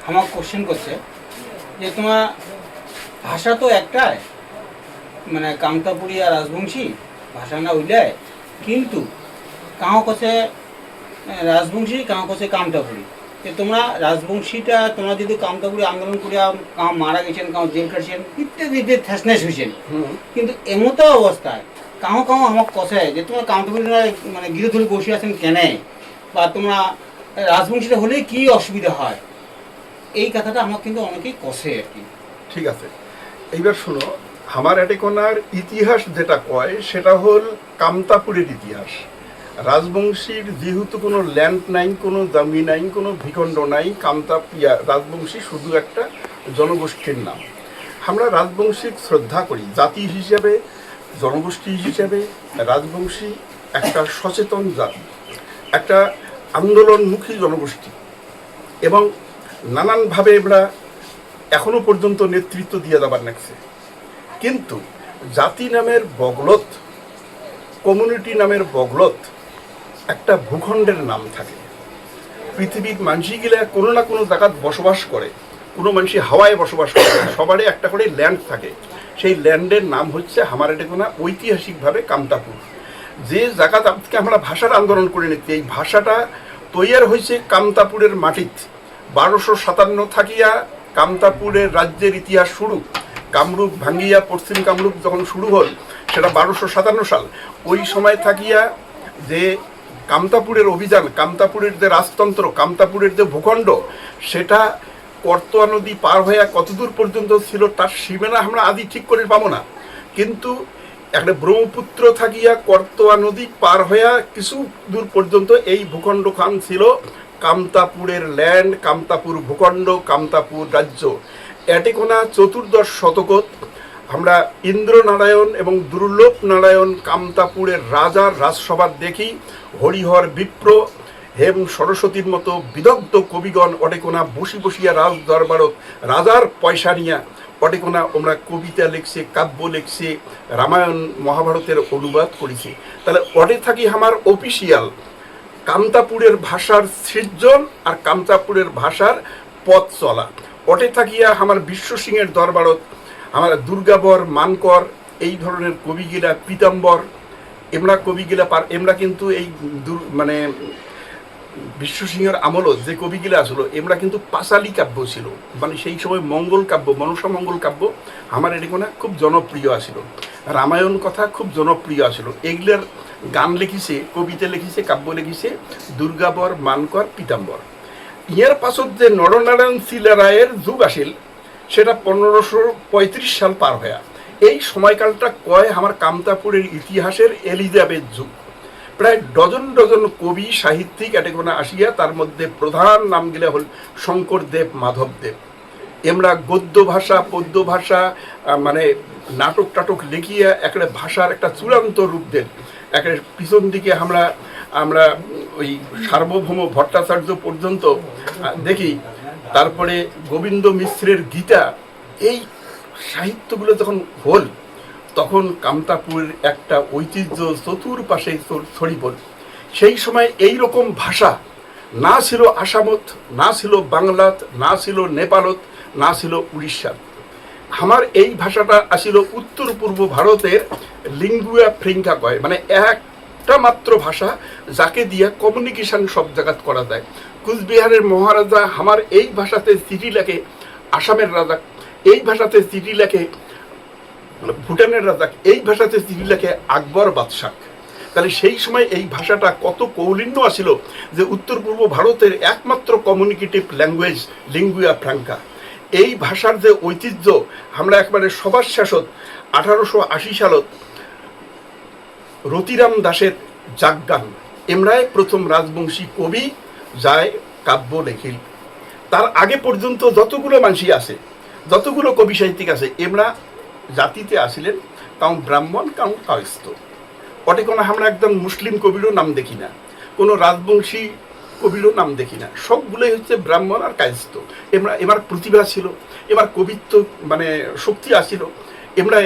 আমার কোশ্চেন করছে যে তোমার ভাষা তো একটাই, মানে কামতাপুরি আর রাজবংশী ভাষা না উইলায়, কিন্তু কাউ কছে রাজবংশী, কাউ কছে কামতাপুরি। যে তোমরা রাজবংশীটা তোমরা যদি কামতাপুরি আন্দোলন করিয়া কাউ মারা গেছেন, কাউ জেল কাটছেন, ইত্যাদি ইত্যাদি ঠেসনেস হয়েছেন, কিন্তু এমতো অবস্থায় কাউ কাউ আমাক কছে যে তোমরা কামতাপুরিরা মানে গিরে ধরে বসে আছেন কেনে, বা তোমরা রাজবংশীটা হলে কি অসুবিধা হয়, এই কথাটা আমার কিন্তু অনেকেই কষে আর কি। ঠিক আছে, এইবার শোনো, আমার এটেকোনার ইতিহাস যেটা কয় সেটা হল কামতাপুরের ইতিহাস। রাজবংশীর যেহেতু কোনো ল্যান্ড নাই, কোনো জমি নাই, কোনো ভূখণ্ড নাই, রাজবংশী শুধু একটা জনগোষ্ঠীর নাম। আমরা রাজবংশীর শ্রদ্ধা করি জাতি হিসেবে, জনগোষ্ঠী হিসেবে। রাজবংশী একটা সচেতন জাতি, একটা আন্দোলনমুখী জনগোষ্ঠী, এবং নানানভাবে আমরা এখনো পর্যন্ত নেতৃত্ব দিয়ে যাবার লাগছে। কিন্তু জাতি নামের বগলত, কমিউনিটি নামের বগলত একটা ভূখণ্ডের নাম থাকে। পৃথিবীর মানসিগুলা কোনো না কোনো জায়গায় বসবাস করে, কোনো মানুষ হাওয়ায় বসবাস করে, সবারই একটা করে ল্যান্ড থাকে। সেই ল্যান্ডের নাম হচ্ছে আমার এটেকোনা ঐতিহাসিকভাবে কামতাপুর। যে জায়গাতে আজকে আমরা ভাষার আন্দোলন করে নিচ্ছি, এই ভাষাটা তৈয়ার হয়েছে কামতাপুরের মাটিত। 1257 থাকিয়া কামতাপুরের রাজ্যের ইতিহাস শুরু। কামরূপ ভাঙ্গিয়া পশ্চিম কামরূপ যখন শুরু হল সেটা 1257 সাল। ওই সময় থাকিয়া যে কামতাপুরের অভিযান, কামতাপুরের যে রাজতন্ত্র, কামতাপুরের যে ভূখণ্ড, সেটা করতোয়া নদী পার হইয়া কতদূর পর্যন্ত ছিল তার সীমানা আমরা আদি ঠিক করে পাবো না। কিন্তু একটা ব্রহ্মপুত্র থাকিয়া করতোয়া নদী পার হইয়া কিছু দূর পর্যন্ত এই ভূখণ্ড খান ছিল কামতাপুরের ল্যান্ড, কামতাপুর ভূখণ্ড, কামতাপুর রাজ্য। এটেকোনা 14 শতকত আমরা ইন্দ্রনারায়ণ এবং দুর্লভ নারায়ণ কামতাপুরের রাজার রাজসভার দেখি। হরিহর বিপ্র, হেম সরস্বতীর মতো বিদগ্ধ কবিগণ অটেকোনা বসি বসিয়া রাজ দরবারত রাজার পয়সা নিয়া অটেকোনা আমরা কবিতা লিখছে, কাব্য লিখছে, রামায়ণ মহাভারতের অনুবাদ করেছে। তাহলে অটে থাকি আমার অফিসিয়াল কামতাপুরের ভাষার সৃজন আর কামতাপুরের ভাষার পথ চলা। অটে থাকিয়া আমার বিশ্ব সিংহের দরবারত আমার দুর্গাবর, মানকর, এই ধরনের কবিগিলা, পীতাম্বর, এমরা কবিগিলা এমরা কিন্তু এই মানে বিশ্ব সিংহের আমলত যে কবিগিলা আসলো এমরা কিন্তু পাঁচালী কাব্য ছিল, মানে সেই সময় মঙ্গল কাব্য, মনসা মঙ্গল কাব্য আমার এটিকোনা খুব জনপ্রিয় আসিল। রামায়ণ কথা খুব জনপ্রিয় আসিল। এগুলার গান লিখিছে, কবিতা লিখিছে, কাব্য লিখিছে দুর্গাবর, মানকর, পীতাম্বর। ইয়ার পাছত যে নরনারায়ণ শিলা রায়ের যুগ আসিল সেটা 1535 সাল পার হইয়া। এই সময়কালটা কয় আমার কামতাপুরের ইতিহাসের এলিজাবেথ যুগ। প্রায় ডজন ডজন কবি সাহিত্যিক এটেকোনা আসিয়া, তার মধ্যে প্রধান নামগুলা হল শঙ্করদেব, মাধবদেব। এমরা গদ্য ভাষা, পদ্য ভাষা, মানে নাটক টাটক লিখিয়া একটা ভাষার একটা চূড়ান্ত রূপ দেন। একটা পিছন দিকে আমরা ওই সার্বভৌম ভট্টাচার্য পর্যন্ত দেখি। তারপরে গোবিন্দ মিশ্রের গীতা, এই সাহিত্যগুলো যখন হল তখন কামতাপুরের একটা ঐতিহ্য চতুর্পাশে ছড়িয়ে পড়ল। সেই সময় এই রকম ভাষা না ছিল আসামত, না ছিল বাংলাত, না ছিল নেপালত, না ছিল উড়িষ্যাত। আমার এই ভাষাটা আসিল উত্তর পূর্ব ভারতের লিঙ্গুয়া ফ্রিঙ্কা কয়, মানে একটা মাত্র ভাষা যাকে দিয়া কমিউনিকেশন সব জায়গাত করা যায়। কুচবিহারের মহারাজা আমার এই ভাষাতে চিঠি লেখে, আসামের রাজা এই ভাষাতে চিঠি লেখে, ভুটানের রাজা এই ভাষাতে চিঠি লেখে আকবর বাদশাহ। তাহলে সেই সময় এই ভাষাটা কত কৌলিন্য আসিল যে উত্তর পূর্ব ভারতের একমাত্র কমিউনিকেটিভ ল্যাঙ্গুয়েজ লিঙ্গুয়া ফ্রাঙ্কা। এই ভাষার যে ঐতিহ্য আমরা একবারে সবার শেষত 1880 সালত রতিরাম দাসের জাগগান, এমরাই প্রথম রাজবংশী কবি যায় কাব্য লেখিল। তার আগে পর্যন্ত যতগুলো মানসি আছে, যতগুলো কবি সাহিত্যিক আছে, এমরা জাতিতে আসিলেন কাউ ব্রাহ্মণ, কাউ কায়স্থ। ওটে কোনো আমরা একদম মুসলিম কবিরও নাম দেখি না, কোনো রাজবংশী কবিরও নাম দেখি না, সবগুলোই হচ্ছে ব্রাহ্মণ আর কায়স্থ। এবার প্রতিভা ছিল, এবার কবিত্ব মানে শক্তি আসিল, এমরা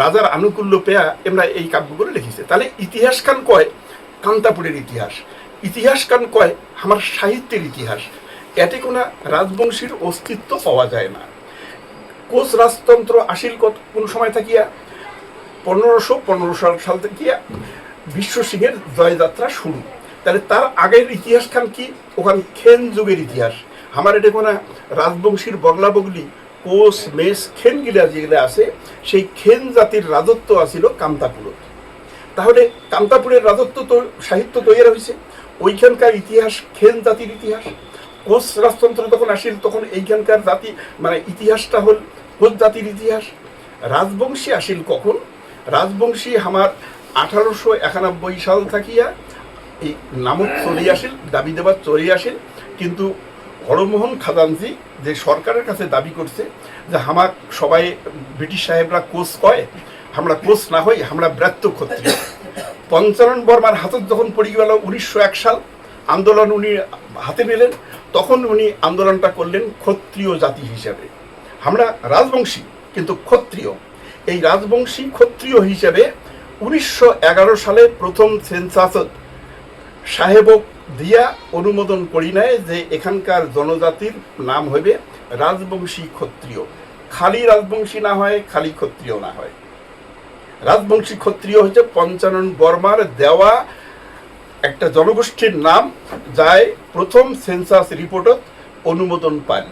রাজার আনুকূল্য পেয়া এমরা এই কাব্যগুলো লিখিছে। তাহলে ইতিহাস কান কয় কামতাপুরের ইতিহাস, ইতিহাস কান কয় আমার সাহিত্যের ইতিহাস। এতে কোনো রাজবংশীর অস্তিত্ব পাওয়া যায় না। কোচ রাজতন্ত্র আসিল কোন সময় থাকিয়া 1515 সাল থেকে বিশ্ব সিংহের জয়যাত্রা শুরু। তাহলে তার আগের ইতিহাস খান কি, ওখানে খেন যুগের ইতিহাস। আমার এটা কোনো রাজবংশীর বগলা বগলি কোচ মেষ খেন গিলা যেগুলো আছে, সেই খেন জাতির রাজত্ব আসিল কামতাপুরত। তাহলে কামতাপুরের রাজত্ব তো সাহিত্য তৈরি হয়েছে, ওইখানকার ইতিহাস খেন জাতির ইতিহাস। কোচ রাজতন্ত্র যখন আসিল তখন এইখানকার জাতি মানে ইতিহাসটা হল কোচ জাতির ইতিহাস। রাজবংশী আসিল কখন? রাজবংশী আমার 1891 সাল থাকিয়া এই নামক চলে আসিল, দাবি দেবার চলে আসিল। কিন্তু হরমোহন খাজানজি যে সরকারের কাছে দাবি করছে যে আমার সবাই ব্রিটিশ সাহেবরা কোচ কয়, আমরা কোচ না হই, আমরা ব্রাত্য ক্ষত্রিয়। পঞ্চানন বর্মার হাতত যখন পড়ে গেল 1901 সাল, আন্দোলন উনি হাতে নিলেন, তখন উনি আন্দোলনটা করলেন ক্ষত্রিয় জাতি হিসাবে। আমরা রাজবংশী কিন্তু ক্ষত্রিয়। এই রাজবংশী ক্ষত্রিয় হিসাবে 1911 সালে প্রথম সেন্সাসত সাহেবক দিয়া অনুমোদন করি নেয় যে এখানকার জনজাতির নাম হবে রাজবংশী ক্ষত্রিয়। খালি রাজবংশী না হয়, খালি ক্ষত্রিয় না হয়। রাজবংশী ক্ষত্রিয় হচ্ছে পঞ্চানন বর্মার দেওয়া একটা জনগোষ্ঠীর নাম, যাই প্রথম সেন্সাস রিপোর্টত অনুমোদন পান।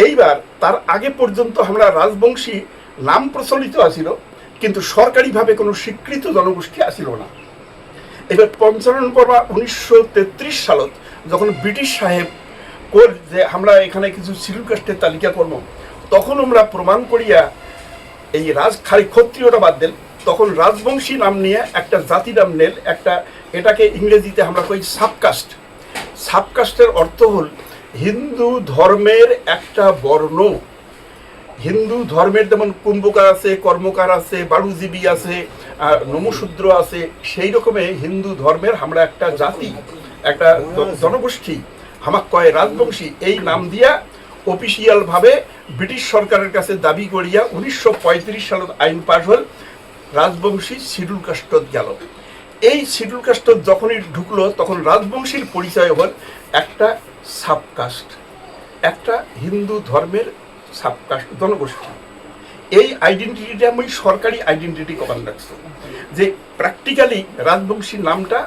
এইবার তার আগে পর্যন্ত আমরা রাজবংশী নাম প্রচলিত আছিল, কিন্তু সরকারিভাবে কোনো স্বীকৃত জনগোষ্ঠী আসিল না। এবার পঞ্চানন বর্মা 1933 সালত যখন ব্রিটিশ সাহেব কর যে আমরা এখানে কিছু শিডিউল কাস্টের তালিকা করব, তখন আমরা প্রমাণ করিয়া এই খালি ক্ষত্রিয়টা বাদ দেন, তখন রাজবংশী নাম নিয়ে একটা জাতি নাম নেল, একটা এটাকে ইংরেজিতে আমরা কই সাবকাস্ট। সাবকাস্টের অর্থ হল হিন্দু ধর্মের একটা বর্ণ। হিন্দু ধর্মের যেমন কুম্ভকার আছে, কর্মকার আছে, বাড়ুজীবী আছে, নমশূদ্র আছে, সেই রকমে হিন্দু ধর্মের আমরা একটা জাতি, একটা জনগোষ্ঠী, আমাক কয় রাজবংশী। এই নাম দিয়া অফিসিয়াল ভাবে ব্রিটিশ সরকারের কাছে দাবি করিয়া 1935 সালত আইন পাশ হল, রাজবংশী শিডিউল কাস্টত গেল। এই শিডিউল কাস্টত যখনই ঢুকলো তখন রাজবংশীর পরিচয় হল একটা সাবকাস্ট, একটা হিন্দু ধর্মের সাবকাস্ট জনগোষ্ঠী। এই আইডেন্টিটিটা আমি সরকারি আইডেন্টিটি কমান রাখছি, যে প্র্যাকটিক্যালি রাজবংশীর নামটা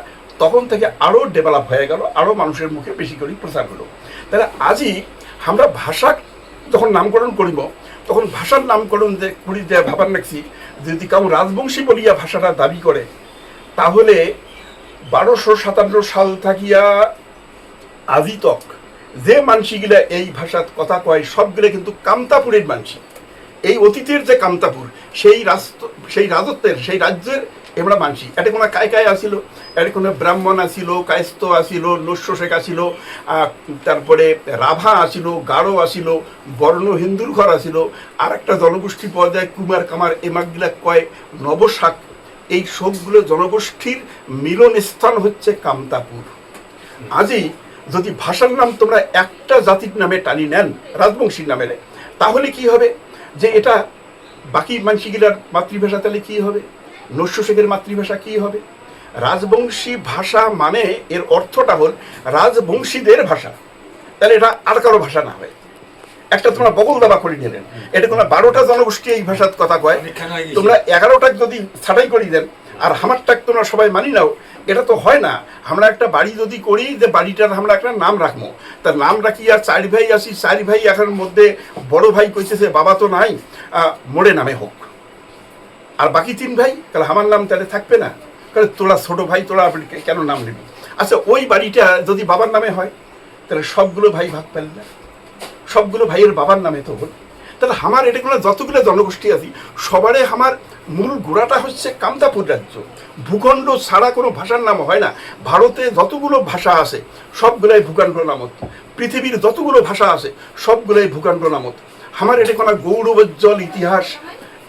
তখন থেকে আরও ডেভেলপ হয়ে গেল, আরও মানুষের মুখে বেশি করে প্রচার হলো। তাহলে আজই আমরা ভাষা যখন নামকরণ করিব, তখন ভাষার নামকরণ যে করি যে ভাবার রাখছি, যদি কেউ রাজবংশী বলিয়া ভাষাটা দাবি করে, তাহলে 1257 সাল থাকিয়া আজি তক যে মানসিগুলা এই ভাষাত কথা কয়, সবগুলো কিন্তু কামতাপুরের মানসি। এই অতীতের যে কামতাপুর, সেই রাজত্বের, সেই রাজ্যের এমরা মানসি। এটা কোনো কায় আসিল, এটা কোনো ব্রাহ্মণ আসিল, কায়স্থ আসিল, নস্য শেখ আসিল, তারপরে রাভা আসিল, গারো আসিল, বর্ণ হিন্দুর ঘর আসিল, আর একটা জনগোষ্ঠী পাওয়া যায় কুমার কামার, এমাকগুলা কয় নবশাক। এই সবগুলো জনগোষ্ঠীর মিলন স্থান হচ্ছে কামতাপুর। আজই যদি ভাষার নাম তোমরা একটা জাতির নামে টানি নেন, রাজবংশীর নামে, তাহলে কি হবে যে এটা বাকি মানসিগুলার মাতৃভাষা, তাহলে কি হবে? নস্য শেখের মাতৃভাষা কি হবে? রাজবংশী ভাষা মানে এর অর্থটা হল রাজবংশীদের ভাষা। তাহলে এটা আর কারো ভাষা না হয়। একটা তোমরা বগল দাবা করে নিলেন, এটা কোনো 12টা জনগোষ্ঠী এই ভাষার কথা কয়, তোমরা 11টা যদি ছাড়াই করি দেন আর আমারটা তোমরা সবাই মানি নাও, এটা তো হয় না। আমরা একটা বাড়ি যদি করি, যে বাড়িটার আমরা একটা নাম রাখবো, তার নাম রাখি আর 4 ভাই আসি, 4 ভাই এখন মধ্যে বড় ভাই কইতেছে বাবা তো নাই, মোড়ে নামে হোক, আর বাকি 3 ভাই, তাহলে আমার নাম তাহলে থাকবে না। তাহলে তোরা ছোট ভাই, তোরা কেন নাম নিবি? আচ্ছা, ওই বাড়িটা যদি বাবার নামে হয়, তাহলে সবগুলো ভাই ভাগ পেল না, সবগুলো ভাইয়ের বাবার নামে তো হল। তাহলে আমার এটা কোনো যতগুলো জনগোষ্ঠী আছি, সবারে আমার মূল গোড়াটা হচ্ছে কামতাপুর রাজ্য। ভূখণ্ড ছাড়া কোনো ভাষার নাম হয় না। ভারতে যতগুলো ভাষা আছে সবগুলোই ভূখণ্ড নামত, পৃথিবীর যতগুলো ভাষা আছে সবগুলোই ভূখণ্ড নামত। আমার এটা কোনো গৌরবোজ্জ্বল ইতিহাস,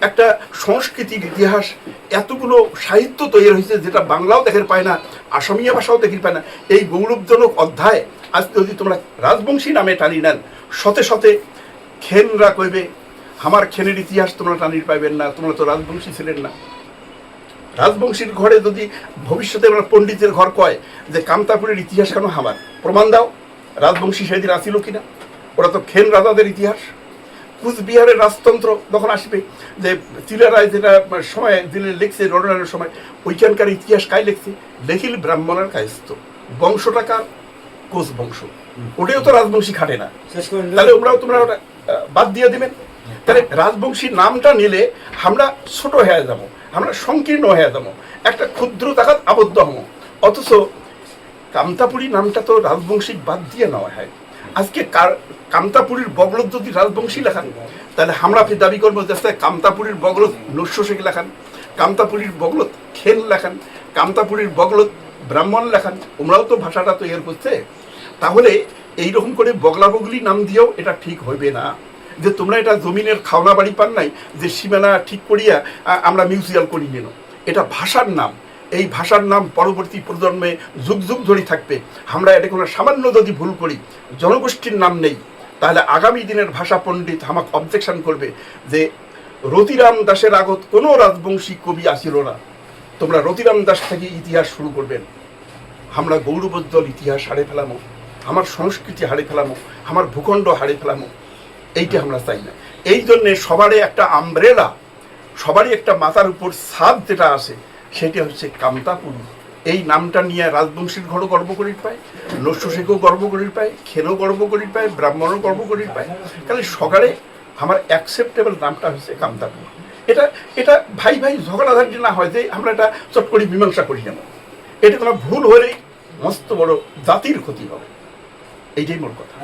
একটা সংস্কৃতির ইতিহাস, এতগুলো সাহিত্য তৈরি হয়েছে যেটা বাংলাও দেখের পায় না, আসামিয়া ভাষাও দেখের পায় না। এই গৌরবজনক অধ্যায় আজ যদি তোমরা রাজবংশী নামে টানি নেন, শতে শতে খেনরা কইবে আমার খেনের ইতিহাস তোমরা টানির পাইবেন না, তোমরা তো রাজবংশী ছিলেন না। রাজবংশীর ঘরে যদি ভবিষ্যতে আমরা পণ্ডিতের ঘর কয় যে কামতাপুরের ইতিহাস কেন আমার প্রমাণ দাও, রাজবংশী সেদিন আসিল কিনা? ওরা তো খেন রাজাদের ইতিহাস। কুচবিহারের রাজতন্ত্র যখন আসবে, যে চিলারায় যেটা সময় দিলে লিখছে রণানের সময়, ওইখানকার ইতিহাস কাই লিখছে? লেখিল ব্রাহ্মণের কায়স্থ, বংশটা কার? কোচ বংশ। ওটাও তো রাজবংশী খাটে না, তাহলে তোমরা ওটা বাদ দিয়ে দিবেন। তাহলে রাজবংশী নামটা নিলে আমরা ছোট হয়ে যাব, আমরা সংকীর্ণ হয়ে যাব, একটা ক্ষুদ্র তাকাত আবদ্ধ হব। অথচ কামতাপুরী নামটা তো রাজবংশী বাদ দিয়ে নেওয়া হয়। আজকে কামতাপুরীর বগলত যদি রাজবংশী লেখান, তাহলে আমরা দাবি করবো যে কামতাপুরীর বগলত নস্য শেখ লেখান, কামতাপুরীর বগলত খেল লেখান, কামতাপুরীর বগলত ব্রাহ্মণ লেখান। ওমরাও তো ভাষাটা তৈরি করছে। তাহলে এইরকম করে বগলা বগলি নাম দিয়েও এটা ঠিক হইবে না। যে তোমরা এটা জমিনের খাওনা বাড়ি পান নাই, যে সীমানা ঠিক করিয়া আমরা মিউজিয়াল করি নেন। এটা ভাষার নাম। এই ভাষার নাম পরবর্তী প্রজন্মে যুগ যুগ ধরে থাকবে। আমরা এটা কোনো সামান্য যদি ভুল করি, জনগোষ্ঠীর নাম নেই, তাহলে আগামী দিনের ভাষা পণ্ডিত আমাকে অবজেকশন করবে যে রতিরাম দাসের আগত কোনো রাজবংশী কবি আসিল না, তোমরা রতিরাম দাস থেকে ইতিহাস শুরু করবেন। আমরা গৌরবোজ্জ্বল ইতিহাস হারিয়ে ফেলামো, আমার সংস্কৃতি হারিয়ে ফেলামো, আমার ভূখণ্ড হারিয়ে ফেলামো। এইটা আমরা চাই না। এই জন্যে সবারই একটা আমব্রেলা, সবারই একটা মাথার উপর ছাদ যেটা আছে, সেটা হচ্ছে কামতাপুরী। এই নামটা নিয়ে রাজবংশীর ঘরও গর্ব করির পায়, নস্য শেখও গর্ব করির পায়, খেনও গর্ব করির পায়, ব্রাহ্মণও গর্ব করির পায়। তাহলে সকালে আমার অ্যাকসেপ্টেবল নামটা হচ্ছে কামতাপুর। এটা এটা ভাই ভাই ঝগড়াঝাটি না হয় যে আমরা এটা চট করে মীমাংসা করি না। এটা কোনো ভুল হলেই মস্ত বড় জাতির ক্ষতি হবে। এইটাই মোর কথা।